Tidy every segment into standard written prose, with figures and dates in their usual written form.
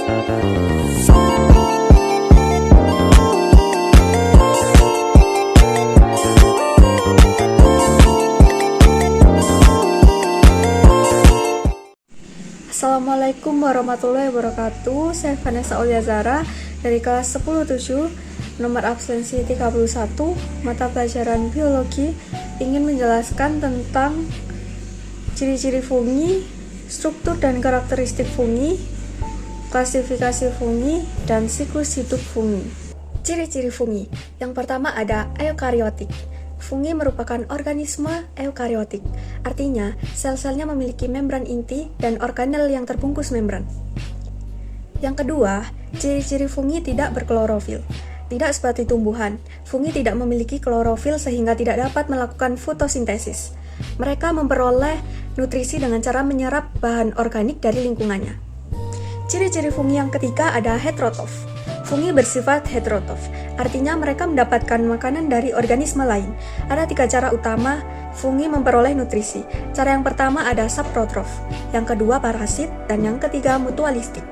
Assalamualaikum warahmatullahi wabarakatuh. Saya Vanessa Oliazara dari kelas 10-7, nomor absensi 31, mata pelajaran biologi, ingin menjelaskan tentang ciri-ciri fungi, struktur dan karakteristik fungi, klasifikasi fungi, dan siklus hidup fungi. Ciri-ciri fungi. Yang pertama ada eukariotik. Fungi merupakan organisme eukariotik, artinya sel-selnya memiliki membran inti dan organel yang terbungkus membran. Yang kedua, ciri-ciri fungi tidak berklorofil. Tidak seperti tumbuhan, fungi tidak memiliki klorofil sehingga tidak dapat melakukan fotosintesis. Mereka memperoleh nutrisi dengan cara menyerap bahan organik dari lingkungannya. Ciri-ciri fungi yang ketiga ada heterotrof. Fungi bersifat heterotrof, artinya mereka mendapatkan makanan dari organisme lain. Ada 3 cara utama fungi memperoleh nutrisi. Cara yang pertama ada saprotrof, yang kedua parasit, dan yang ketiga mutualistik.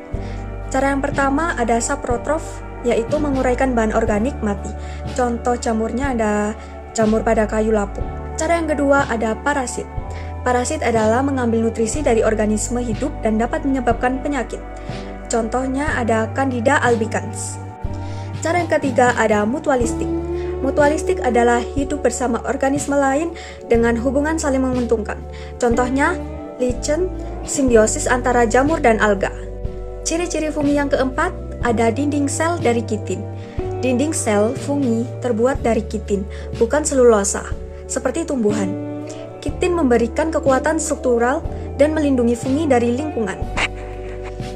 Cara yang pertama ada saprotrof, yaitu menguraikan bahan organik mati. Contoh jamurnya ada jamur pada kayu lapuk. Cara yang kedua ada parasit. Parasit adalah mengambil nutrisi dari organisme hidup dan dapat menyebabkan penyakit. Contohnya ada Candida albicans. Cara yang ketiga ada mutualistik. Mutualistik adalah hidup bersama organisme lain dengan hubungan saling menguntungkan. Contohnya lichen, simbiosis antara jamur dan alga. Ciri-ciri fungi yang keempat ada dinding sel dari kitin. Dinding sel fungi terbuat dari kitin, bukan selulosa, seperti tumbuhan. Kitin memberikan kekuatan struktural dan melindungi fungi dari lingkungan.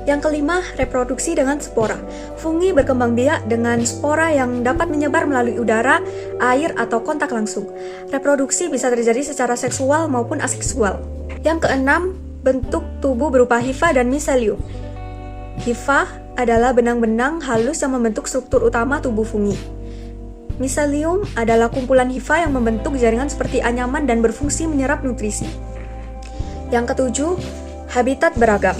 Yang kelima, reproduksi dengan spora. Fungi berkembang biak dengan spora yang dapat menyebar melalui udara, air, atau kontak langsung. Reproduksi bisa terjadi secara seksual maupun aseksual. Yang keenam, bentuk tubuh berupa hifa dan miselium. Hifa adalah benang-benang halus yang membentuk struktur utama tubuh fungi. Miselium adalah kumpulan hifa yang membentuk jaringan seperti anyaman dan berfungsi menyerap nutrisi. Yang ketujuh, habitat beragam.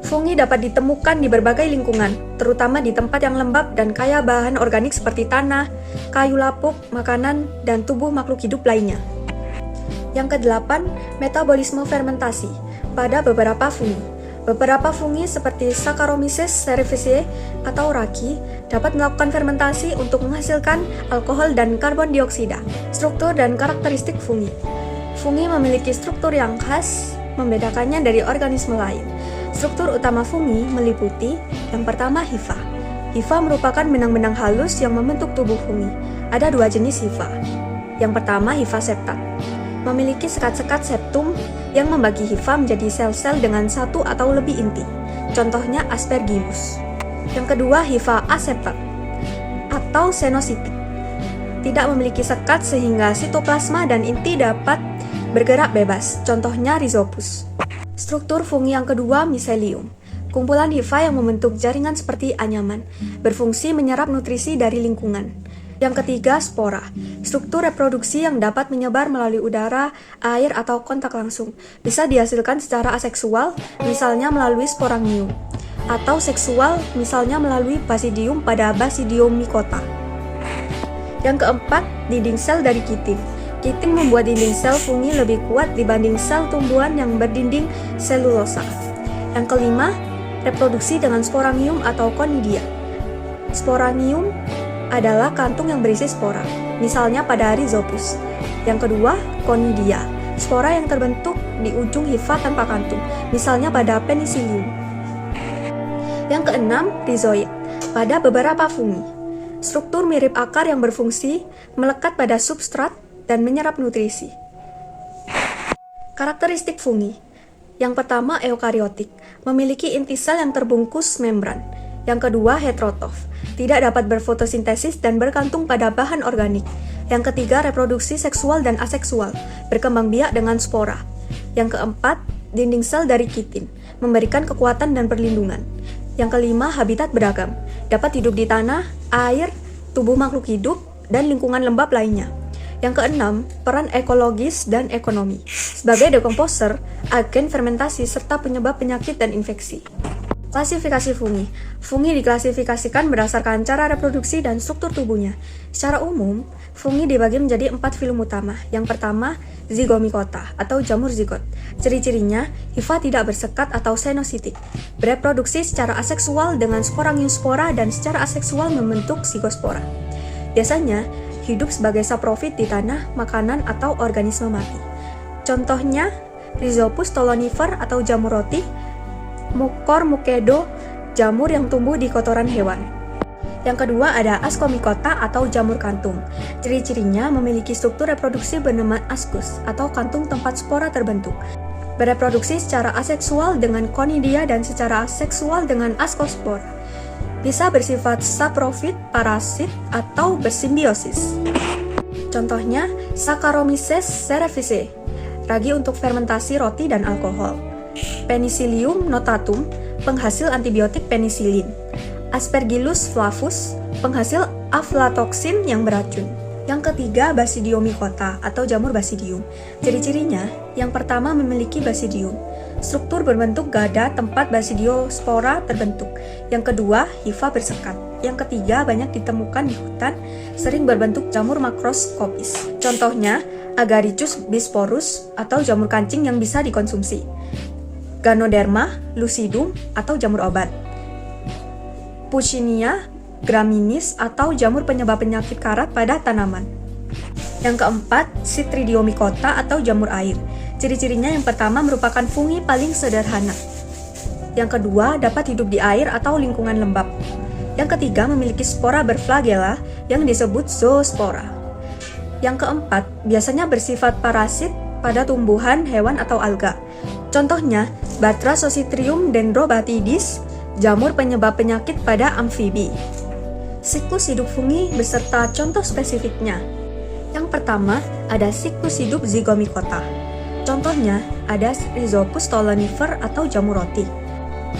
Fungi dapat ditemukan di berbagai lingkungan, terutama di tempat yang lembab dan kaya bahan organik seperti tanah, kayu lapuk, makanan, dan tubuh makhluk hidup lainnya. Yang kedelapan, metabolisme fermentasi pada beberapa fungi. Beberapa fungi seperti Saccharomyces cerevisiae atau raki dapat melakukan fermentasi untuk menghasilkan alkohol dan karbon dioksida. Struktur dan karakteristik fungi. Fungi memiliki struktur yang khas, membedakannya dari organisme lain. Struktur utama fungi meliputi yang pertama hifa. Hifa merupakan benang-benang halus yang membentuk tubuh fungi. Ada 2 jenis hifa. Yang pertama hifa septat. Memiliki sekat-sekat septum yang membagi hifa menjadi sel-sel dengan 1 atau lebih inti. Contohnya Aspergillus. Yang kedua hifa aseptat atau senositik. Tidak memiliki sekat sehingga sitoplasma dan inti dapat bergerak bebas. Contohnya Rhizopus. Struktur fungi yang kedua miselium. Kumpulan hifa yang membentuk jaringan seperti anyaman, berfungsi menyerap nutrisi dari lingkungan. Yang ketiga spora. Struktur reproduksi yang dapat menyebar melalui udara, air, atau kontak langsung. Bisa dihasilkan secara aseksual, misalnya melalui sporangium, atau seksual, misalnya melalui basidium pada Basidium mycota. Yang keempat, dinding sel dari kitin. Kitin membuat dinding sel fungi lebih kuat dibanding sel tumbuhan yang berdinding selulosa. Yang kelima, reproduksi dengan sporangium atau conidia. Sporangium adalah kantung yang berisi spora, misalnya pada Rhizopus. Yang kedua, conidia. Spora yang terbentuk di ujung hifa tanpa kantung, misalnya pada Penicillium. Yang keenam, rhizoid. Pada beberapa fungi, struktur mirip akar yang berfungsi melekat pada substrat dan menyerap nutrisi. Karakteristik fungi. Yang pertama eukariotik, memiliki inti sel yang terbungkus membran. Yang kedua heterotrof, tidak dapat berfotosintesis dan bergantung pada bahan organik. Yang ketiga reproduksi seksual dan aseksual, berkembang biak dengan spora. Yang keempat, dinding sel dari kitin, memberikan kekuatan dan perlindungan. Yang kelima, habitat beragam, dapat hidup di tanah, air, tubuh makhluk hidup, dan lingkungan lembab lainnya. Yang keenam, peran ekologis dan ekonomi. Sebagai dekomposer, agen fermentasi, serta penyebab penyakit dan infeksi. Klasifikasi fungi. Fungi diklasifikasikan berdasarkan cara reproduksi dan struktur tubuhnya. Secara umum, fungi dibagi menjadi 4 filum utama. Yang pertama, Zygomicota atau jamur zigot. Ciri-cirinya, hifa tidak bersekat atau senositik. Bereproduksi secara aseksual dengan sporangiospora dan secara aseksual membentuk zygospora. Biasanya, hidup sebagai saprofit di tanah, makanan, atau organisme mati. Contohnya, Rhizopus stolonifer atau jamur roti, Mucor mucedo, jamur yang tumbuh di kotoran hewan. Yang kedua ada Ascomycota atau jamur kantung. Ciri-cirinya memiliki struktur reproduksi bernama ascus atau kantung tempat spora terbentuk. Bereproduksi secara aseksual dengan conidia dan secara seksual dengan ascospora. Bisa bersifat saprofit, parasit, atau bersimbiosis. Contohnya Saccharomyces cerevisiae, ragi untuk fermentasi roti dan alkohol. Penicillium notatum, penghasil antibiotik penisilin. Aspergillus flavus, penghasil aflatoksin yang beracun. Yang ketiga, Basidiomycota atau jamur basidium. Ciri-cirinya, yang pertama memiliki basidium. Struktur berbentuk gada tempat basidiospora terbentuk. Yang kedua, hifa bersekat. Yang ketiga, banyak ditemukan di hutan, sering berbentuk jamur makroskopis. Contohnya, Agaricus bisporus atau jamur kancing yang bisa dikonsumsi. Ganoderma lucidum atau jamur obat. Puccinia graminis atau jamur penyebab penyakit karat pada tanaman. Yang keempat, Chytridiomycota atau jamur air. Ciri-cirinya yang pertama merupakan fungi paling sederhana. Yang kedua, dapat hidup di air atau lingkungan lembab. Yang ketiga, memiliki spora berflagela yang disebut zoospora. Yang keempat, biasanya bersifat parasit pada tumbuhan, hewan, atau alga. Contohnya, Batrachoscitриum dendrobatidis, jamur penyebab penyakit pada amfibi. Siklus hidup fungi beserta contoh spesifiknya. Yang pertama, ada siklus hidup Zygomicota. Contohnya, ada Rhizopus stolonifer atau jamur roti.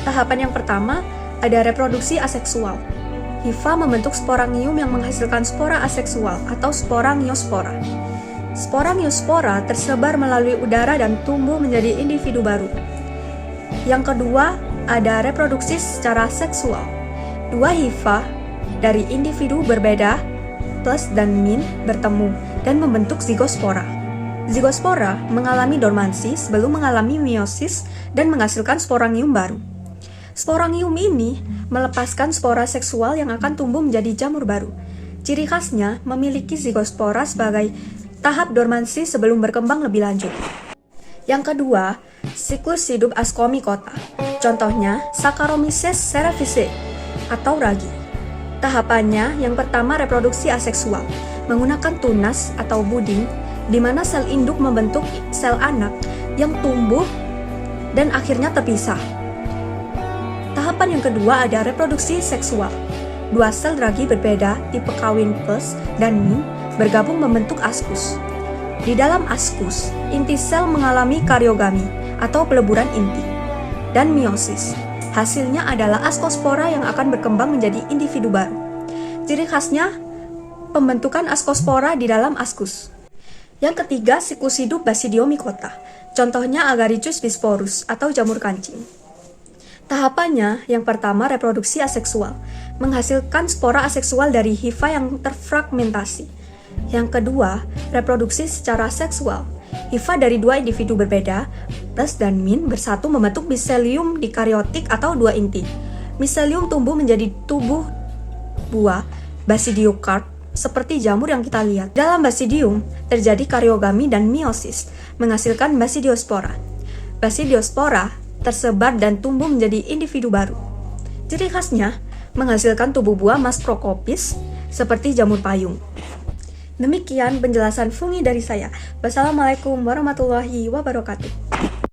Tahapan yang pertama, ada reproduksi aseksual. Hifa membentuk sporangium yang menghasilkan spora aseksual atau sporangiospora. Sporangiospora tersebar melalui udara dan tumbuh menjadi individu baru. Yang kedua, ada reproduksi secara seksual. Dua hifa dari individu berbeda plus dan min bertemu dan membentuk zygospora. Zygospora mengalami dormansi sebelum mengalami meiosis dan menghasilkan sporangium baru. Sporangium ini melepaskan spora seksual yang akan tumbuh menjadi jamur baru. Ciri khasnya memiliki zygospora sebagai tahap dormansi sebelum berkembang lebih lanjut. Yang kedua, siklus hidup Ascomycota. Contohnya, Saccharomyces cerevisiae atau ragi. Tahapannya yang pertama reproduksi aseksual, menggunakan tunas atau buding, di mana sel induk membentuk sel anak yang tumbuh dan akhirnya terpisah. Tahapan yang kedua ada reproduksi seksual. Dua sel ragi berbeda, tipe kawin plus dan min, bergabung membentuk ascus. Di dalam ascus, inti sel mengalami karyogami atau peleburan inti dan meiosis. Hasilnya adalah ascospora yang akan berkembang menjadi individu baru. Ciri khasnya pembentukan ascospora di dalam ascus. Yang ketiga, siklus hidup Basidiomycota. Contohnya Agaricus bisporus atau jamur kancing. Tahapannya yang pertama reproduksi aseksual, menghasilkan spora aseksual dari hifa yang terfragmentasi. Yang kedua, reproduksi secara seksual. Hifa dari dua individu berbeda, plus dan min bersatu membentuk miselium dikaryotik atau dua inti. Miselium tumbuh menjadi tubuh buah basidiokarp seperti jamur yang kita lihat. Dalam basidium terjadi karyogami dan meiosis, menghasilkan basidiospora. Basidiospora tersebar dan tumbuh menjadi individu baru. Ciri khasnya menghasilkan tubuh buah makroscopis seperti jamur payung. Demikian penjelasan fungi dari saya. Wassalamualaikum warahmatullahi wabarakatuh.